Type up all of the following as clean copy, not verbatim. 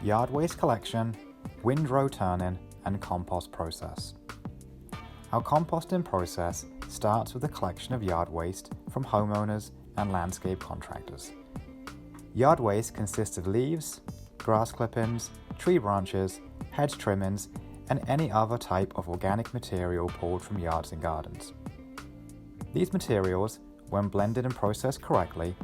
yard waste collection, windrow turning, and compost process. Our composting process starts with the collection of yard waste from homeowners and landscape contractors. Yard waste consists of leaves, grass clippings, tree branches, hedge trimmings, and any other type of organic material pulled from yards and gardens. These materials, when blended and processed correctly,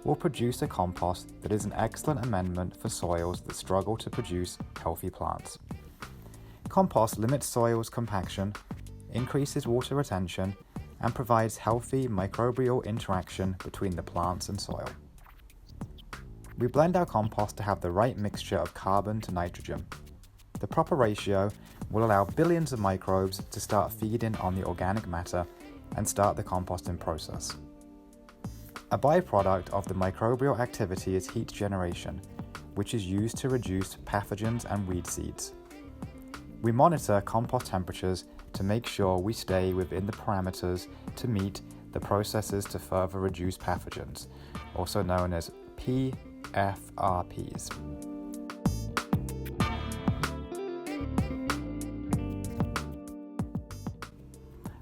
will produce a compost that is an excellent amendment for soils that struggle to produce healthy plants. Compost limits soil's compaction, increases water retention, and provides healthy microbial interaction between the plants and soil. We blend our compost to have the right mixture of carbon to nitrogen. The proper ratio will allow billions of microbes to start feeding on the organic matter and start the composting process. A byproduct of the microbial activity is heat generation, which is used to reduce pathogens and weed seeds. We monitor compost temperatures to make sure we stay within the parameters to meet the processes to further reduce pathogens, also known as PFRPs.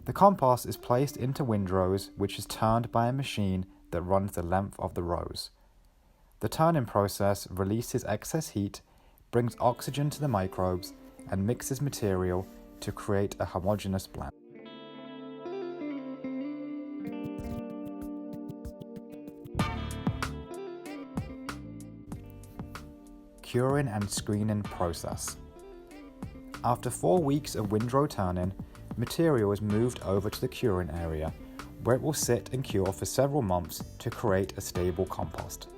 The compost is placed into windrows, which is turned by a machine that runs the length of the rows. The turning process releases excess heat, brings oxygen to the microbes, and mixes material to create a homogeneous blend. Curing and screening process. After 4 weeks of windrow turning, material is moved over to the curing area, where it will sit and cure for several months to create a stable compost.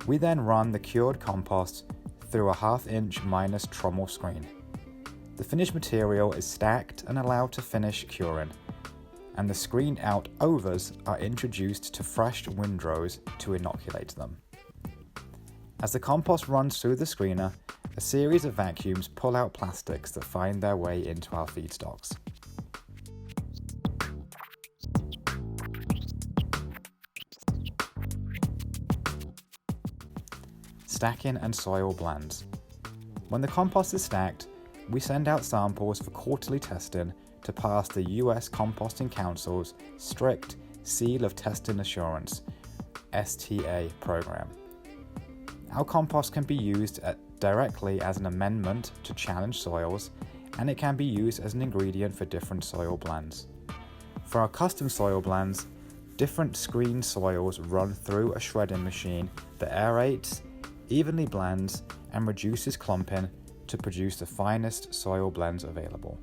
We then run the cured compost through a 1/2-inch minus trommel screen. The finished material is stacked and allowed to finish curing, and the screened out overs are introduced to fresh windrows to inoculate them. As the compost runs through the screener, a series of vacuums pull out plastics that find their way into our feedstocks. Stacking and soil blends. When the compost is stacked, we send out samples for quarterly testing to pass the US Composting Council's strict Seal of Testing Assurance (STA) program. Our compost can be used directly as an amendment to challenge soils, and it can be used as an ingredient for different soil blends. For our custom soil blends, different screened soils run through a shredding machine that aerates, evenly blends, and reduces clumping to produce the finest soil blends available.